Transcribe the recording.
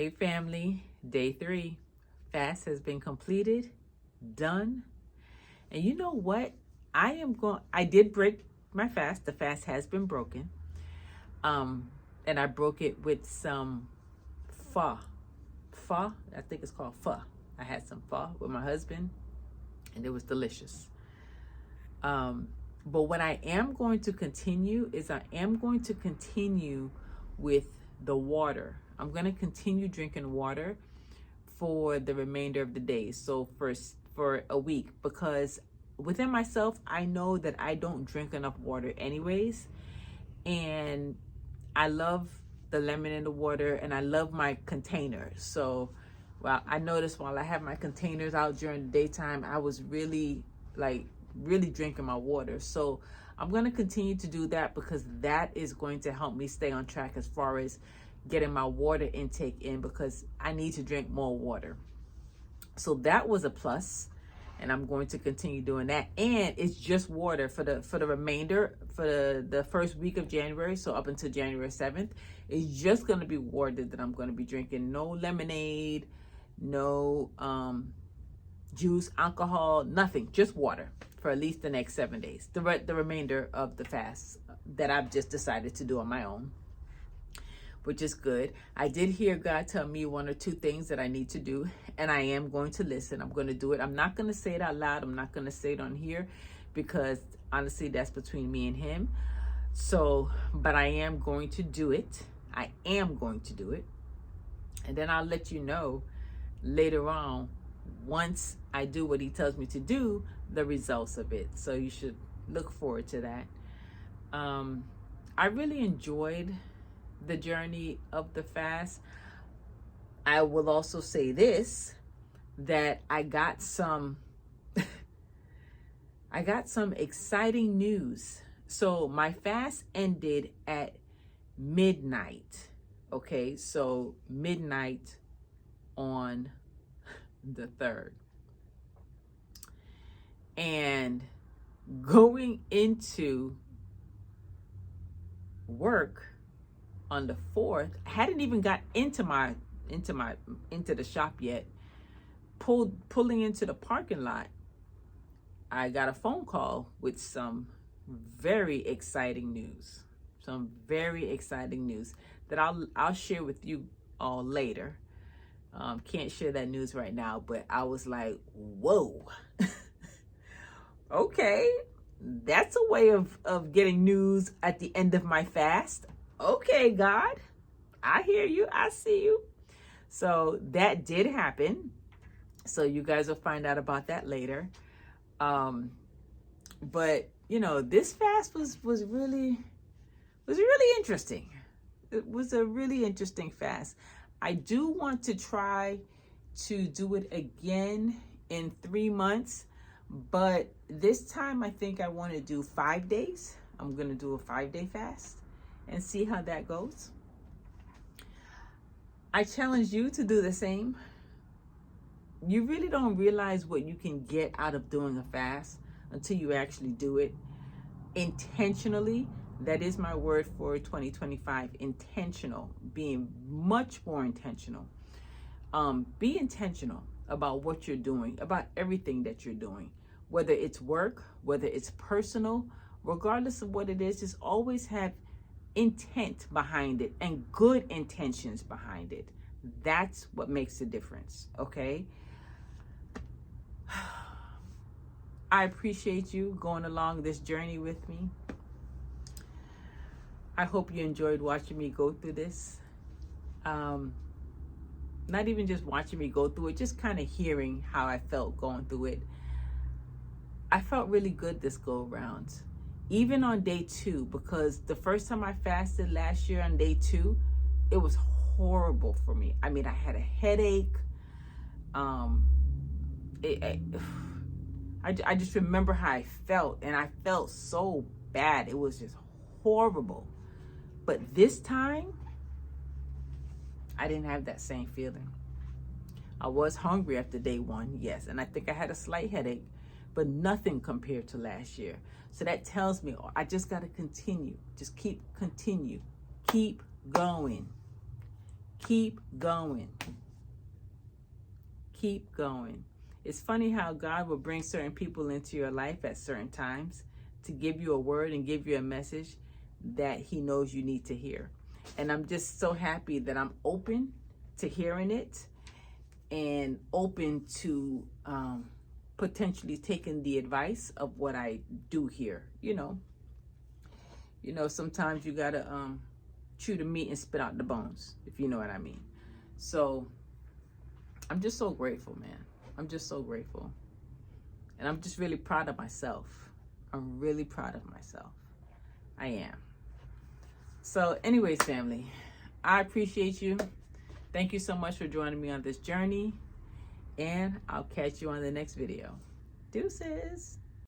Hey family, day 3. Fast has been completed, done. And you know what? I did break my fast. The fast has been broken. And I broke it with some pho. Pho, I think it's called pho. I had some pho with my husband and it was delicious. But what I am going to continue is I am going to continue with the water. I'm going to continue drinking water for the remainder of the day. So for a week, because within myself, I know that I don't drink enough water anyways. And I love the lemon in the water and I love my containers. So, well, I noticed while I have my containers out during the daytime, I was really drinking my water. So I'm going to continue to do that because that is going to help me stay on track as far as getting my water intake in, because I need to drink more water. So that was a plus, and I'm going to continue doing that. And it's just water for the remainder, for the first week of January, so up until January 7th. It's just going to be water that I'm going to be drinking. No lemonade, no juice, alcohol, nothing, just water for at least the next 7 days, the remainder of the fast that I've just decided to do on my own, which is good. I did hear God tell me 1 or 2 things that I need to do, and I am going to listen. I'm going to do it. I'm not going to say it out loud. I'm not going to say it on here because honestly, that's between me and him. So, but I am going to do it. I am going to do it. And then I'll let you know later on, once I do what he tells me to do, the results of it. So you should look forward to that. I really enjoyed the journey of the fast. I will also say this, that I got some exciting news. So my fast ended at midnight. Okay, so midnight on the 3rd. And going into work on the 4th, I hadn't even got into the shop yet. Pulling into the parking lot, I got a phone call with some very exciting news. Some very exciting news that I'll share with you all later. Can't share that news right now, but I was like, whoa. Okay, that's a way of getting news at the end of my fast. Okay, God, I hear you. I see you. So that did happen. So you guys will find out about that later. But you know, this fast was really interesting. It was a really interesting fast. I do want to try to do it again in 3 months, but this time I think I want to do 5 days. I'm going to do a 5-day fast and see how that goes. I challenge you to do the same. You really don't realize what you can get out of doing a fast until you actually do it intentionally. That is my word for 2025, intentional, being much more intentional. Be intentional about what you're doing, about everything that you're doing, whether it's work, whether it's personal, regardless of what it is, just always have intent behind it and good intentions behind it. That's what makes a difference, okay? I appreciate you going along this journey with me. I hope you enjoyed watching me go through this. Not even just watching me go through it, just kind of hearing how I felt going through it. I felt really good this go around, even on day 2, because the first time I fasted last year on day 2, it was horrible for me. I mean, I had a headache. I just remember how I felt, and I felt so bad. It was just horrible. But this time, I didn't have that same feeling. I was hungry after day 1, yes, and I think I had a slight headache, but nothing compared to last year. So that tells me I just got to continue. Just keep going. Keep going. Keep going. It's funny how God will bring certain people into your life at certain times to give you a word and give you a message that he knows you need to hear. And I'm just so happy that I'm open to hearing it and open to potentially taking the advice of what I do hear. You know, sometimes you gotta chew the meat and spit out the bones, if you know what I mean. So I'm just so grateful, man. I'm just so grateful. And I'm just really proud of myself. I'm really proud of myself. I am. So anyways, family, I appreciate you. Thank you so much for joining me on this journey. And I'll catch you on the next video. Deuces.